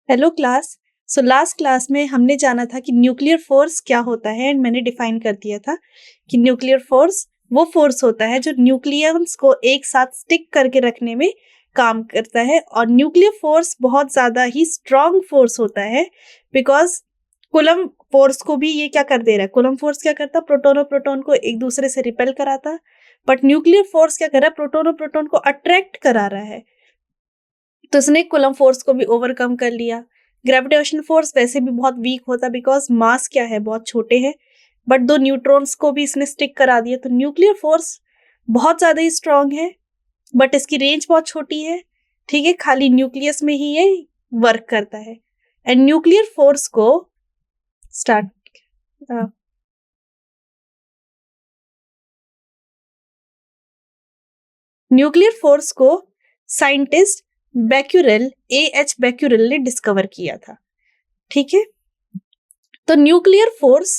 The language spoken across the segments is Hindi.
Hello class. So last class में हमने जाना था कि न्यूक्लियर फोर्स क्या होता है एंड मैंने डिफाइन कर दिया था कि न्यूक्लियर फोर्स वो फोर्स होता है जो न्यूक्लियंस को एक साथ स्टिक करके रखने में काम करता है। और न्यूक्लियर फोर्स बहुत ज़्यादा ही स्ट्रॉन्ग फोर्स होता है बिकॉज कूलम फोर्स को भी ये क्या कर दे रहा है। कूलम फोर्स क्या करता है, प्रोटोन और प्रोटोन को एक दूसरे से रिपेल कराता, बट न्यूक्लियर फोर्स क्या कर रहा है, प्रोटोन और प्रोटोन को अट्रैक्ट करा रहा है। तो इसने कूलम फोर्स को भी ओवरकम कर लिया। ग्रेविटेशनल फोर्स वैसे भी बहुत वीक होता बिकॉज मास क्या है, बहुत छोटे हैं, बट दो न्यूट्रॉन्स को भी इसने स्टिक करा दिया। तो न्यूक्लियर फोर्स बहुत ज्यादा ही स्ट्रांग है, बट इसकी रेंज बहुत छोटी है। ठीक है, खाली न्यूक्लियस में ही ये वर्क करता है। एंड न्यूक्लियर फोर्स को स्टार्ट न्यूक्लियर फोर्स को साइंटिस्ट बैक्यूरेल एच बैक्यूरेल ने डिस्कवर किया था। ठीक है, तो न्यूक्लियर फोर्स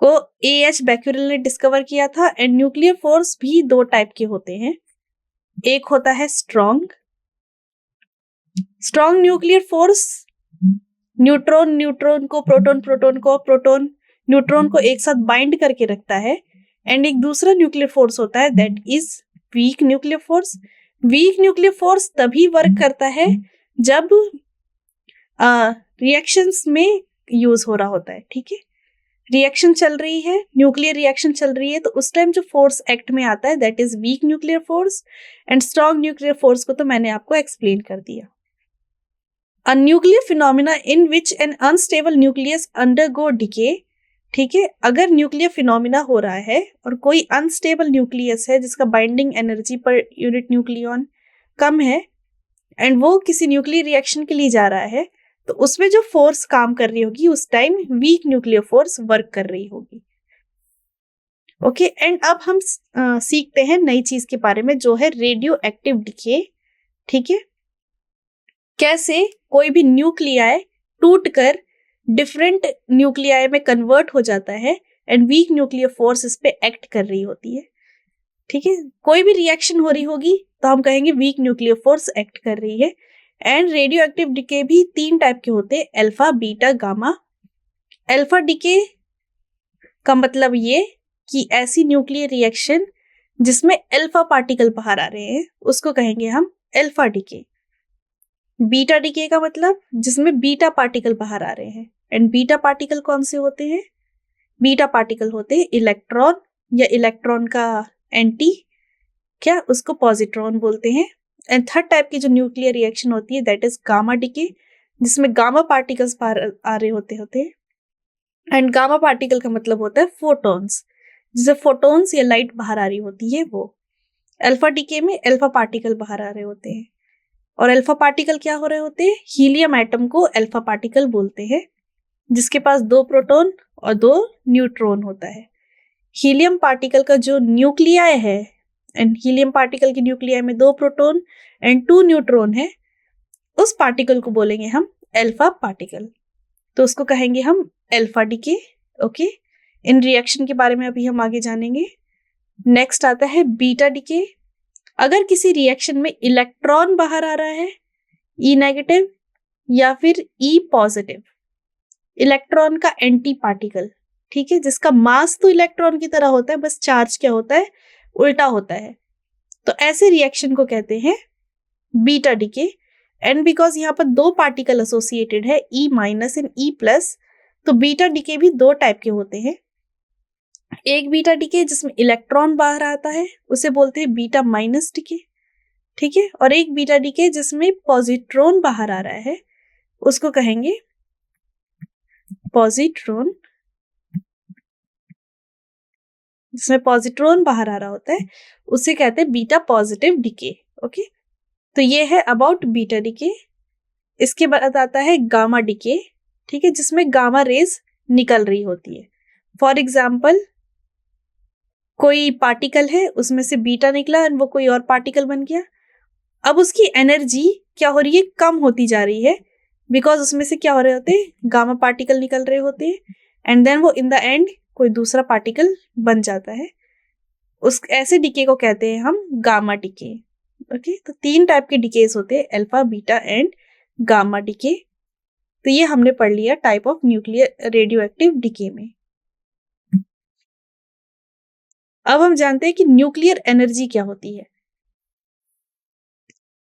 को एच बैक्यूरेल ने डिस्कवर किया था। एंड न्यूक्लियर फोर्स भी दो टाइप के होते हैं। एक होता है strong nuclear force, neutron neutron को, प्रोटॉन प्रोटॉन को, प्रोटॉन न्यूट्रॉन को एक साथ बाइंड करके रखता है। एंड एक दूसरा न्यूक्लियर फोर्स होता है that is weak nuclear force. Weak nuclear force तभी वर्क करता है जब रिएक्शंस में यूज हो रहा होता है। ठीक है, रिएक्शन चल रही है, न्यूक्लियर रिएक्शन चल रही है, तो उस टाइम जो फोर्स एक्ट में आता है that is weak nuclear force. And strong nuclear force को तो मैंने आपको एक्सप्लेन कर दिया। A nuclear phenomena in which N unstable nucleus undergo decay. ठीक है, अगर न्यूक्लियर फिनोमिना हो रहा है और कोई अनस्टेबल न्यूक्लियस है जिसका binding energy per unit nucleon कम है एंड वो किसी न्यूक्लियर रिएक्शन के लिए जा रहा है, तो उसमें जो फोर्स काम कर रही होगी उस time weak nuclear force work कर रही होगी। ओके, एंड अब हम सीखते हैं नई चीज के बारे में जो है रेडियो एक्टिव डिके। ठीक है, कैसे कोई भी न्यूक्लियाई टूटकर डिफरेंट न्यूक्लियाई में कन्वर्ट हो जाता है एंड वीक न्यूक्लियर फोर्स इस पे एक्ट कर रही होती है। ठीक है, कोई भी रिएक्शन हो रही होगी तो हम कहेंगे वीक न्यूक्लियर फोर्स एक्ट कर रही है। एंड रेडियो एक्टिव डिके भी तीन टाइप के होते हैं, alpha beta gamma. Alpha decay का मतलब ये कि ऐसी न्यूक्लियर रिएक्शन जिसमें अल्फा पार्टिकल बाहर आ रहे हैं उसको कहेंगे हम अल्फा डिके। बीटा डिके का मतलब जिसमें बीटा पार्टिकल बाहर आ रहे हैं। एंड बीटा पार्टिकल कौन से होते हैं? बीटा पार्टिकल होते हैं इलेक्ट्रॉन या इलेक्ट्रॉन का एंटी, क्या उसको पॉजिट्रॉन बोलते हैं। एंड थर्ड टाइप की जो न्यूक्लियर रिएक्शन होती है दैट इज गामा डिके, जिसमें गामा पार्टिकल्स बाहर आ रहे होते हैं। एंड गामा पार्टिकल का मतलब होता है फोटॉन्स, जिसे फोटॉन्स या लाइट बाहर आ रही होती है वो। अल्फा डिके में अल्फा पार्टिकल बाहर आ रहे होते हैं। और अल्फा पार्टिकल क्या हो रहे होते हैं? हीलियम एटम को अल्फा पार्टिकल बोलते हैं, जिसके पास दो प्रोटॉन और दो न्यूट्रॉन होता है। हीलियम पार्टिकल का जो न्यूक्लियाई है, एंड हीलियम पार्टिकल के न्यूक्लियाई में दो प्रोटॉन एंड टू न्यूट्रॉन है, उस पार्टिकल को बोलेंगे हम अल्फा पार्टिकल। तो उसको कहेंगे हम अल्फा डिके। ओके, इन रिएक्शन के बारे में अभी हम आगे जानेंगे। नेक्स्ट आता है बीटा डिके। अगर किसी रिएक्शन में इलेक्ट्रॉन बाहर आ रहा है, ई नेगेटिव या फिर ई पॉजिटिव, इलेक्ट्रॉन का एंटी पार्टिकल, ठीक है, जिसका मास तो इलेक्ट्रॉन की तरह होता है, बस चार्ज क्या होता है, उल्टा होता है, तो ऐसे रिएक्शन को कहते हैं बीटा डिके। एंड बिकॉज यहाँ पर दो पार्टिकल एसोसिएटेड है, E minus and E plus, तो बीटा डिके भी दो टाइप के होते हैं। एक बीटा डिके जिसमें इलेक्ट्रॉन बाहर आता है उसे बोलते हैं बीटा माइनस डिके। ठीक है, और एक बीटा डिके जिसमें पॉजिट्रॉन बाहर आ रहा है उसको कहेंगे पॉजिट्रॉन, जिसमें पॉजिट्रॉन बाहर आ रहा होता है उसे कहते हैं बीटा पॉजिटिव डिके। ओके, तो ये है अबाउट बीटा डिके। इसके बाद आता है गामा डिके। ठीक है, जिसमें गामा रेज निकल रही होती है। फॉर एग्जाम्पल, कोई पार्टिकल है, उसमें से बीटा निकला और वो कोई और पार्टिकल बन गया। अब उसकी एनर्जी क्या हो रही है, कम होती जा रही है, बिकॉज उसमें से क्या हो रहे होते हैं, गामा पार्टिकल निकल रहे होते हैं। एंड देन वो इन द एंड कोई दूसरा पार्टिकल बन जाता है। उस ऐसे डीके को कहते हैं हम गामा डीके। ओके, तो 3 टाइप के डीकेज होते हैं, alpha, beta and gamma decay. तो ये हमने पढ़ लिया type of nuclear radioactive decay में। अब हम जानते हैं कि न्यूक्लियर एनर्जी क्या होती है।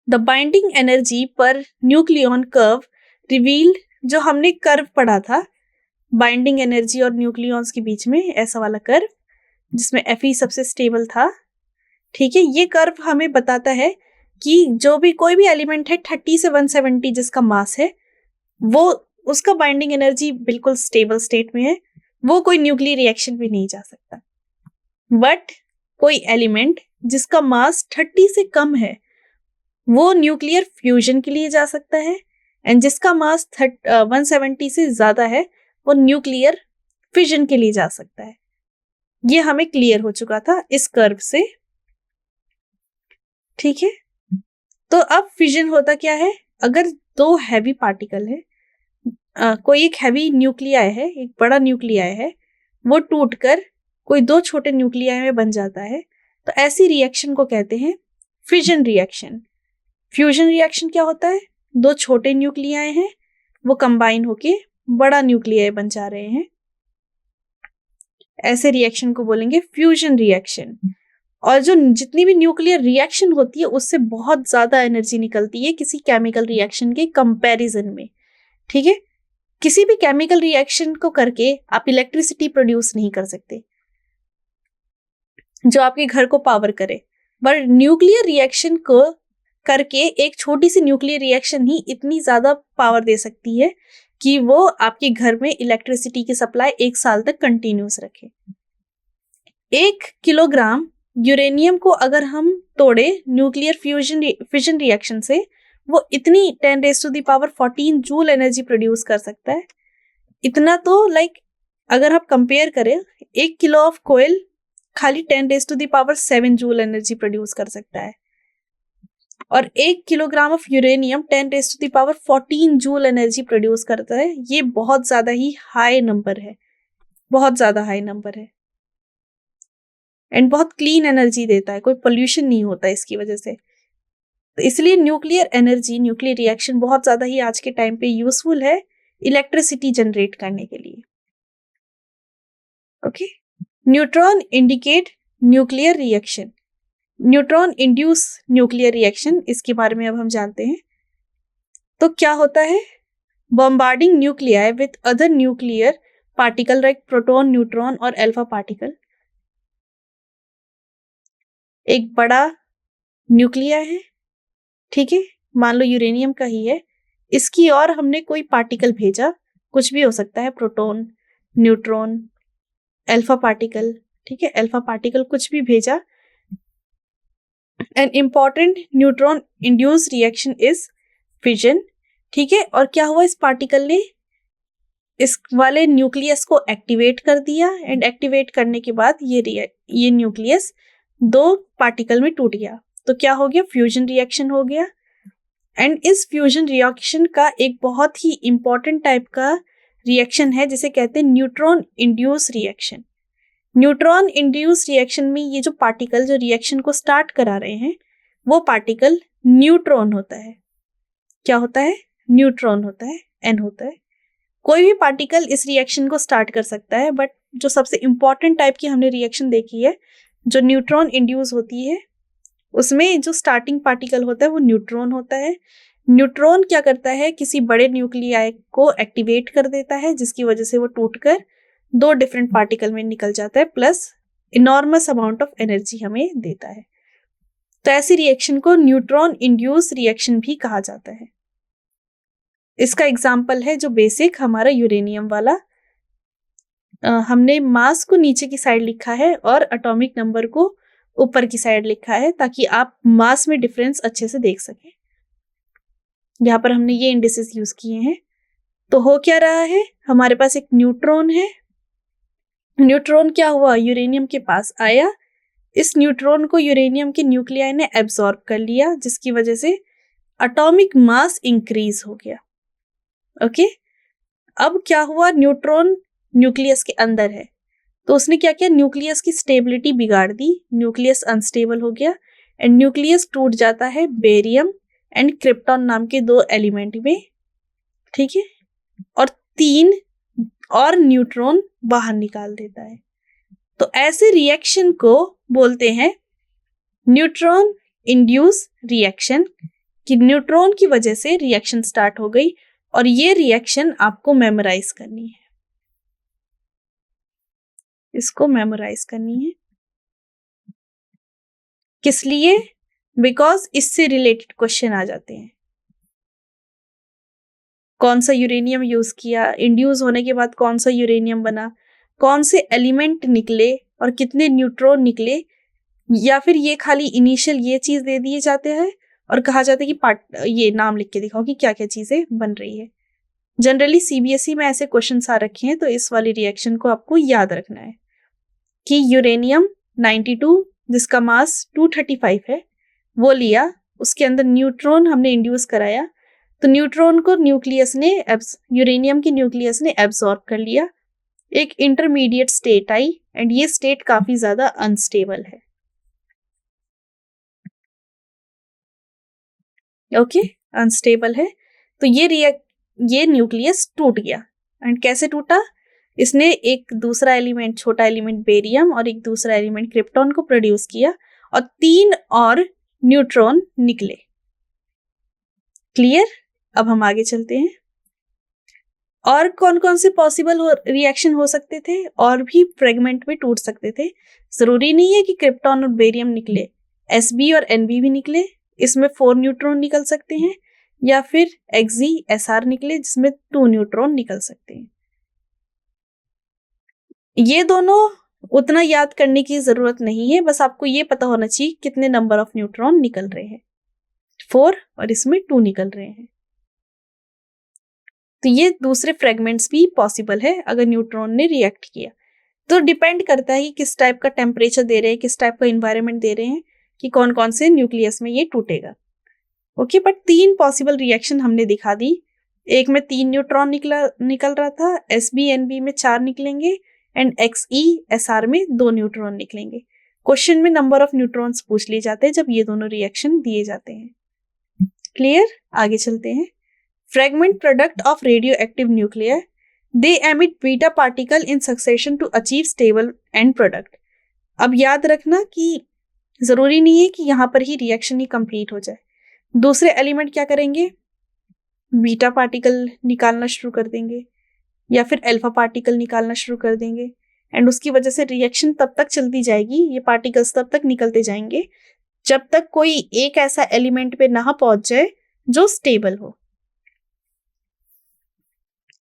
The binding energy per nucleon curve revealed, जो हमने कर्व पढ़ा था बाइंडिंग एनर्जी और न्यूक्लियॉन्स के बीच में, ऐसा वाला कर्व जिसमें Fe सबसे स्टेबल था। ठीक है, ये कर्व हमें बताता है कि जो भी कोई भी एलिमेंट है 30 से 170 जिसका मास है, वो उसका बाइंडिंग एनर्जी बिल्कुल स्टेबल स्टेट में है, वो कोई न्यूक्लियर रिएक्शन भी नहीं जा सकता। बट कोई एलिमेंट जिसका मास 30 से कम है वो न्यूक्लियर फ्यूजन के लिए जा सकता है, एंड जिसका मास 170 से ज्यादा है वो न्यूक्लियर फिजन के लिए जा सकता है। ये हमें क्लियर हो चुका था इस कर्व से। ठीक है, तो अब फिजन होता क्या है, अगर 2 हैवी पार्टिकल है, कोई एक हैवी न्यूक्लियाई है, एक बड़ा न्यूक्लियाई है, वो टूटकर कोई 2 छोटे न्यूक्लियाई में बन जाता है, तो ऐसी रिएक्शन को कहते हैं फिजन रिएक्शन। फ्यूजन रिएक्शन क्या होता है, 2 छोटे न्यूक्लियाई हैं, वो कंबाइन होके बड़ा न्यूक्लियाई बन जा रहे हैं, ऐसे रिएक्शन को बोलेंगे फ्यूजन रिएक्शन। और जो जितनी भी न्यूक्लियर रिएक्शन होती है उससे बहुत ज्यादा एनर्जी निकलती है किसी केमिकल रिएक्शन के कंपैरिजन में। ठीक है, किसी भी केमिकल रिएक्शन को करके आप इलेक्ट्रिसिटी प्रोड्यूस नहीं कर सकते जो आपके घर को पावर करे, बट न्यूक्लियर रिएक्शन को करके एक छोटी सी न्यूक्लियर रिएक्शन ही इतनी ज्यादा पावर दे सकती है कि वो आपके घर में इलेक्ट्रिसिटी की सप्लाई 1 साल तक कंटिन्यूस रखे। 1 किलोग्राम यूरेनियम को अगर हम तोड़े न्यूक्लियर फिजन रिएक्शन से, वो इतनी 10⁻14 जूल एनर्जी प्रोड्यूस कर सकता है। इतना तो अगर आप कंपेयर करें, 1 किलो ऑफ कोयल खाली 10⁻7 जूल एनर्जी प्रोड्यूस कर सकता है, और 1 kilogram of uranium 10⁻14 joule energy produce करता है। ये बहुत ज्यादा ही हाई नंबर है, बहुत ज्यादा हाई नंबर है, एंड बहुत क्लीन एनर्जी देता है, कोई पोल्यूशन नहीं होता इसकी वजह से। तो इसलिए न्यूक्लियर एनर्जी, न्यूक्लियर रिएक्शन बहुत ज्यादा ही आज के टाइम पे यूजफुल है इलेक्ट्रिसिटी जनरेट करने के लिए। Okay, neutron indicate nuclear reaction, neutron induce nuclear reaction, इसके बारे में अब हम जानते हैं। तो क्या होता है, bombarding nuclei with other nuclear particle like proton, neutron और अल्फा पार्टिकल। एक बड़ा न्यूक्लियाई है, ठीक है, मान लो यूरेनियम का ही है, इसकी और हमने कोई पार्टिकल भेजा, कुछ भी हो सकता है, प्रोटॉन, न्यूट्रॉन, अल्फा पार्टिकल, ठीक है, अल्फा पार्टिकल कुछ भी भेजा। An important neutron induce reaction is fission. ठीक है, और क्या हुआ, इस पार्टिकल ने इस वाले न्यूक्लियस को एक्टिवेट कर दिया, एंड एक्टिवेट करने के बाद ये न्यूक्लियस 2 पार्टिकल में टूट गया। तो क्या हो गया, फ्यूजन रिएक्शन हो गया। एंड इस फ्यूजन रिएक्शन का एक बहुत ही इंपॉर्टेंट टाइप का रिएक्शन है जिसे कहते हैं neutron induce reaction. Neutron induce reaction में ये जो पार्टिकल जो रिएक्शन को स्टार्ट करा रहे हैं वो पार्टिकल न्यूट्रॉन होता है। क्या होता है, न्यूट्रॉन होता है, एन होता है। कोई भी पार्टिकल इस रिएक्शन को स्टार्ट कर सकता है, बट जो सबसे इंपॉर्टेंट टाइप की हमने रिएक्शन देखी है जो न्यूट्रॉन इंड्यूस होती है, उसमें जो स्टार्टिंग पार्टिकल होता है वो न्यूट्रॉन होता है। न्यूट्रॉन क्या करता है, किसी बड़े न्यूक्लियाई को एक्टिवेट कर देता है, जिसकी वजह से वो टूटकर 2 डिफरेंट पार्टिकल में निकल जाता है, plus enormous amount of energy हमें देता है। तो ऐसी रिएक्शन को न्यूट्रॉन इंड्यूस रिएक्शन भी कहा जाता है। इसका एग्जाम्पल है जो बेसिक हमारा यूरेनियम वाला, हमने मास को नीचे की साइड लिखा है और एटॉमिक नंबर को ऊपर की साइड लिखा है ताकि आप मास में डिफरेंस अच्छे से देख सकें। यहाँ पर हमने ये इंडिसेस यूज किए हैं। तो हो क्या रहा है, हमारे पास एक न्यूट्रॉन है, न्यूट्रॉन क्या हुआ, यूरेनियम के पास आया, इस न्यूट्रॉन को यूरेनियम के न्यूक्लियाई ने एब्सॉर्ब कर लिया, जिसकी वजह से एटॉमिक मास इंक्रीज हो गया। ओके, अब क्या हुआ, न्यूट्रॉन न्यूक्लियस के अंदर है, तो उसने क्या किया, न्यूक्लियस की स्टेबिलिटी बिगाड़ दी, न्यूक्लियस अनस्टेबल हो गया एंड न्यूक्लियस टूट जाता है बेरियम एंड क्रिप्टॉन नाम के 2 एलिमेंट में, ठीक है, और 3 और न्यूट्रॉन बाहर निकाल देता है। तो ऐसे रिएक्शन को बोलते हैं न्यूट्रॉन इंड्यूस रिएक्शन, कि न्यूट्रॉन की वजह से रिएक्शन स्टार्ट हो गई और ये रिएक्शन आपको मेमोराइज करनी है, इसको मेमोराइज करनी है। किस लिए? बिकॉज इससे रिलेटेड क्वेश्चन आ जाते हैं। कौन सा यूरेनियम यूज किया, इंड्यूस होने के बाद कौन सा यूरेनियम बना, कौन से एलिमेंट निकले और कितने न्यूट्रॉन निकले, या फिर ये खाली इनिशियल ये चीज दे दिए जाते हैं और कहा जाता है कि पार्ट ये नाम लिख के दिखाओ कि क्या क्या चीजें बन रही है। जनरली सीबीएसई में ऐसे क्वेश्चन आ रखे हैं, तो इस वाली रिएक्शन को आपको याद रखना है कि यूरेनियम 92 जिसका मास 235 है वो लिया, उसके अंदर न्यूट्रॉन हमने इंड्यूस कराया, तो न्यूट्रॉन को न्यूक्लियस ने यूरेनियम की न्यूक्लियस ने एब्सॉर्ब कर लिया, एक इंटरमीडिएट स्टेट आई एंड ये स्टेट काफी ज्यादा अनस्टेबल है। ओके, अनस्टेबल है। तो ये न्यूक्लियस टूट गया एंड कैसे टूटा, इसने एक दूसरा एलिमेंट, छोटा एलिमेंट बेरियम और एक दूसरा एलिमेंट क्रिप्टॉन को प्रोड्यूस किया और 3 और न्यूट्रॉन निकले। क्लियर? अब हम आगे चलते हैं। और कौन कौन से पॉसिबल रिएक्शन हो सकते थे, और भी फ्रेगमेंट में टूट सकते थे, जरूरी नहीं है कि क्रिप्टॉन और बेरियम निकले, एसबी और एनबी भी निकले, इसमें 4 न्यूट्रॉन निकल सकते हैं, या फिर एक्सी-एसआर निकले जिसमें 2 न्यूट्रॉन निकल सकते हैं। ये दोनों उतना याद करने की जरूरत नहीं है, बस आपको ये पता होना चाहिए कितने नंबर ऑफ न्यूट्रॉन निकल रहे हैं, 4 और इसमें 2 निकल रहे हैं। तो ये दूसरे फ्रेगमेंट्स भी पॉसिबल है अगर न्यूट्रॉन ने रिएक्ट किया। तो डिपेंड करता है कि किस टाइप का टेम्परेचर दे रहे हैं, किस टाइप का इन्वायरमेंट दे रहे हैं, कि कौन कौन से न्यूक्लियस में ये टूटेगा। ओके, बट 3 पॉसिबल रिएक्शन हमने दिखा दी। एक में 3 न्यूट्रॉन निकल रहा था, एसबी-एनबी में 4 निकलेंगे एंड एक्सई-एसआर में 2 न्यूट्रॉन निकलेंगे। क्वेश्चन में नंबर ऑफ न्यूट्रॉन्स पूछ लिए जाते हैं जब ये दोनों रिएक्शन दिए जाते हैं। क्लियर? आगे चलते हैं। Fragment product of radioactive nuclear, they emit beta particle in succession to achieve stable end product. अब याद रखना कि जरूरी नहीं है कि यहां पर ही रिएक्शन ही कंप्लीट हो जाए। दूसरे एलिमेंट क्या करेंगे, बीटा पार्टिकल निकालना शुरू कर देंगे या फिर अल्फा पार्टिकल निकालना शुरू कर देंगे एंड उसकी वजह से रिएक्शन तब तक चलती जाएगी, ये पार्टिकल्स तब तक निकलते जाएंगे जब तक कोई एक ऐसा एलिमेंट पे ना पहुंच जाए जो स्टेबल हो।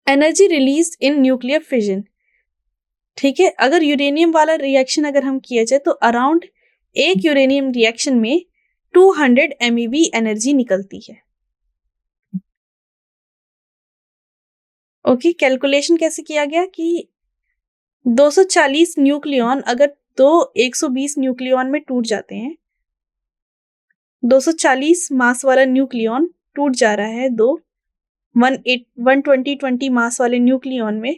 Energy release in nuclear fission, ठीक है, अगर यूरेनियम वाला रिएक्शन अगर हम किया जाए तो अराउंड एक यूरेनियम रिएक्शन में 200 MeV एनर्जी निकलती है। ओके, कैलकुलेशन कैसे किया गया कि 240 न्यूक्लियॉन अगर 120 न्यूक्लियॉन में टूट जाते हैं, 240 मास वाला न्यूक्लियॉन टूट जा रहा है 120 मास वाले न्यूक्लियॉन में,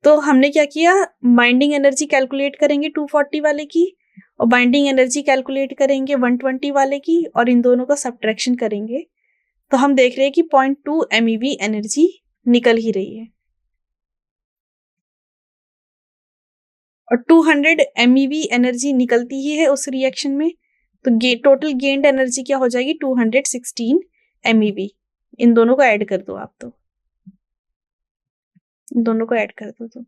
तो हमने क्या किया, बाइंडिंग एनर्जी कैलकुलेट करेंगे 240 वाले की और बाइंडिंग एनर्जी कैलकुलेट करेंगे 120 वाले की और इन दोनों का सब्ट्रैक्शन करेंगे, तो हम देख रहे हैं कि 0.2 MeV एनर्जी निकल ही रही है और 200 MeV एनर्जी निकलती ही है उस रिएक्शन में, तो टोटल गेन्ड एनर्जी क्या हो जाएगी, 216 MeV। इन दोनों को ऐड कर दो आप, तो इन दोनों को ऐड कर दो तो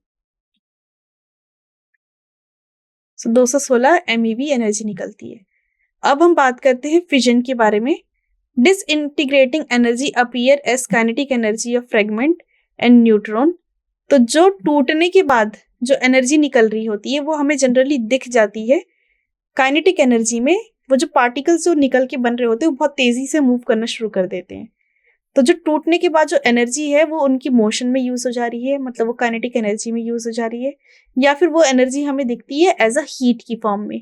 216 MeV एनर्जी निकलती है। अब हम बात करते हैं फिजन के बारे में। Disintegrating energy appear as kinetic energy of fragment and neutron, तो जो टूटने के बाद जो एनर्जी निकल रही होती है वो हमें जनरली दिख जाती है। काइनेटिक एनर्जी में वो जो पार्टिकल्स जो निकल के बन रहे होते हैं वो बहुत तेजी से मूव करना शुरू कर देते हैं, तो जो टूटने के बाद जो एनर्जी है वो उनकी मोशन में यूज हो जा रही है, मतलब वो काइनेटिक एनर्जी में यूज हो जा रही है, या फिर वो एनर्जी हमें दिखती है एज अ हीट की फॉर्म में,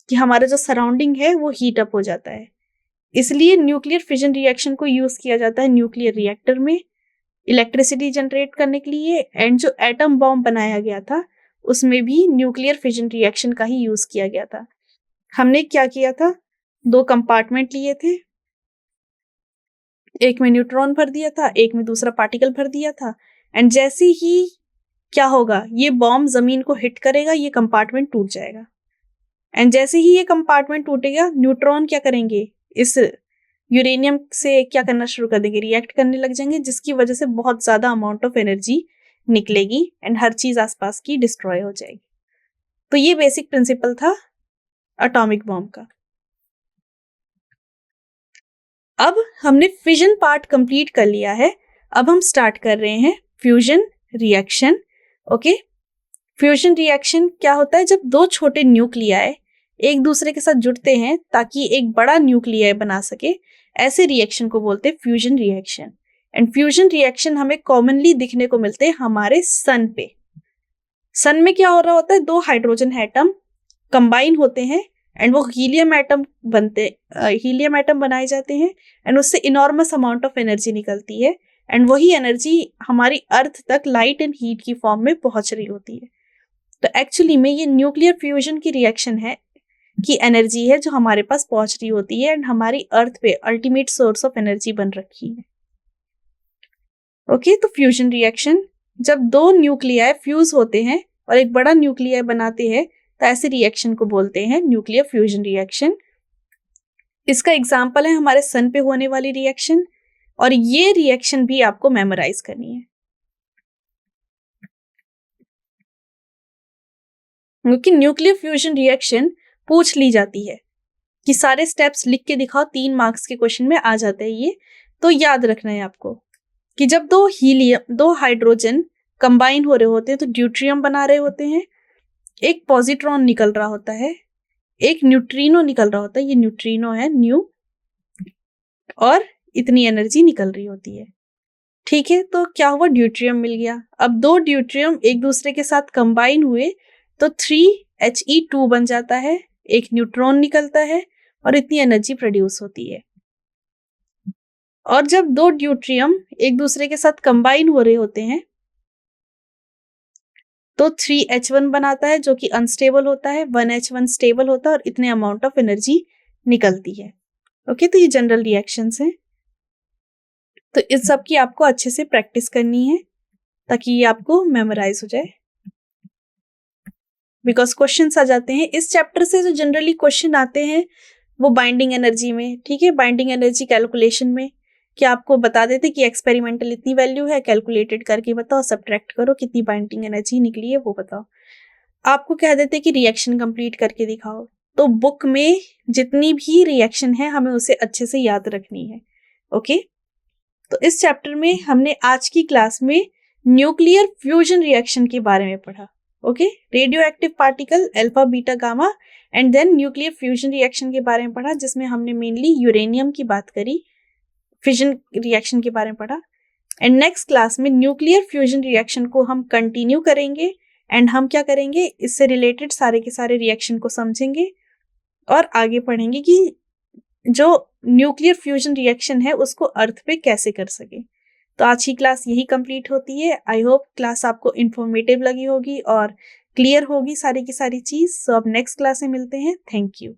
कि हमारा जो सराउंडिंग है वो हीट अप हो जाता है। इसलिए न्यूक्लियर फिजन रिएक्शन को यूज किया जाता है न्यूक्लियर रिएक्टर में इलेक्ट्रिसिटी जनरेट करने के लिए, एंड जो एटम बॉम्ब बनाया गया था उसमें भी न्यूक्लियर फिजन रिएक्शन का ही यूज किया गया था। हमने क्या किया था, 2 कंपार्टमेंट लिए थे, एक में न्यूट्रॉन भर दिया था, एक में दूसरा पार्टिकल भर दिया था, एंड जैसे ही क्या होगा, ये बॉम्ब जमीन को हिट करेगा, ये कंपार्टमेंट टूट जाएगा, एंड जैसे ही ये कंपार्टमेंट टूटेगा, न्यूट्रॉन क्या करेंगे, इस यूरेनियम से क्या करना शुरू कर देंगे, रिएक्ट करने लग जाएंगे, जिसकी वजह से बहुत ज्यादा अमाउंट ऑफ एनर्जी निकलेगी एंड हर चीज आसपास की डिस्ट्रॉय हो जाएगी। तो ये बेसिक प्रिंसिपल था एटॉमिक बॉम्ब का। अब हमने फिजन पार्ट कंप्लीट कर लिया है, अब हम स्टार्ट कर रहे हैं fusion reaction. Okay, fusion reaction क्या होता है, जब 2 छोटे न्यूक्लियाई एक दूसरे के साथ जुड़ते हैं ताकि एक बड़ा न्यूक्लियाई बना सके, ऐसे रिएक्शन को बोलते हैं fusion reaction. And fusion reaction हमें कॉमनली दिखने को मिलते हैं हमारे सन पे। सन में क्या हो रहा होता है, 2 हाइड्रोजन एटम कंबाइन होते हैं एंड वो हीलियम एटम बनाए जाते हैं, एंड उससे इनॉर्मस अमाउंट ऑफ एनर्जी निकलती है, एंड वही एनर्जी हमारी अर्थ तक लाइट एंड हीट की फॉर्म में पहुंच रही होती है। तो एक्चुअली में ये न्यूक्लियर फ्यूजन की रिएक्शन है की एनर्जी है जो हमारे पास पहुंच रही होती है, एंड हमारी अर्थ पे अल्टीमेट सोर्स ऑफ एनर्जी बन रखी है। ओके, तो फ्यूजन रिएक्शन, जब 2 न्यूक्लियाई फ्यूज होते हैं और एक बड़ा न्यूक्लियाई बनाते हैं, तो ऐसे रिएक्शन को बोलते हैं न्यूक्लियर फ्यूजन रिएक्शन। इसका एग्जाम्पल है हमारे सन पे होने वाली रिएक्शन, और ये रिएक्शन भी आपको मेमोराइज करनी है, क्योंकि न्यूक्लियर फ्यूजन रिएक्शन पूछ ली जाती है कि सारे स्टेप्स लिख के दिखाओ, 3 मार्क्स के क्वेश्चन में आ जाता है ये। तो याद रखना है आपको कि जब 2 हाइड्रोजन कंबाइन हो रहे होते हैं तो ड्यूट्रियम बना रहे होते हैं, एक पॉजिट्रॉन निकल रहा होता है, एक न्यूट्रिनो निकल रहा होता है, ये न्यूट्रिनो है न्यू, और इतनी एनर्जी निकल रही होती है। ठीक है, तो क्या हुआ, ड्यूट्रियम मिल गया। अब 2 ड्यूट्रियम एक दूसरे के साथ कंबाइन हुए तो 3He2 बन जाता है, एक न्यूट्रॉन निकलता है और इतनी एनर्जी प्रोड्यूस होती है। और जब 2 ड्यूट्रियम एक दूसरे के साथ कंबाइन हो रहे होते हैं तो 3H1 बनाता है जो कि अनस्टेबल होता है, 1H1 स्टेबल होता है, और इतने अमाउंट ऑफ एनर्जी निकलती है। ओके, तो ये जनरल रिएक्शंस हैं। तो इस सब की आपको अच्छे से प्रैक्टिस करनी है ताकि ये आपको मेमोराइज हो जाए, बिकॉज क्वेश्चंस आ जाते हैं इस चैप्टर से। जो जनरली क्वेश्चन आते हैं वो बाइंडिंग एनर्जी में, ठीक है, बाइंडिंग एनर्जी कैलकुलेशन में क्या आपको बता देते कि एक्सपेरिमेंटल इतनी वैल्यू है, कैलकुलेटेड करके बताओ, सब्ट्रैक्ट करो कितनी बाइंडिंग एनर्जी निकली है वो बताओ। आपको कह देते कि रिएक्शन कंप्लीट करके दिखाओ। तो बुक में जितनी भी रिएक्शन है हमें उसे अच्छे से याद रखनी है। ओके, तो इस चैप्टर में हमने आज की क्लास में न्यूक्लियर फ्यूजन रिएक्शन के बारे में पढ़ा। Okay, radioactive particle alpha beta gamma and then nuclear fusion reaction के बारे में पढ़ा, जिसमें हमने मेनली यूरेनियम की बात करी, फिजन रिएक्शन के बारे में पढ़ा। एंड नेक्स्ट क्लास में न्यूक्लियर फ्यूजन रिएक्शन को हम कंटिन्यू करेंगे, एंड हम क्या करेंगे, इससे रिलेटेड सारे के सारे रिएक्शन को समझेंगे और आगे पढ़ेंगे कि जो न्यूक्लियर फ्यूजन रिएक्शन है उसको अर्थ पे कैसे कर सके। तो आज की क्लास यही कंप्लीट होती है। आई होप क्लास आपको इंफॉर्मेटिव लगी होगी और क्लियर होगी सारी की सारी चीज। सो अब नेक्स्ट क्लास में मिलते हैं। Thank you.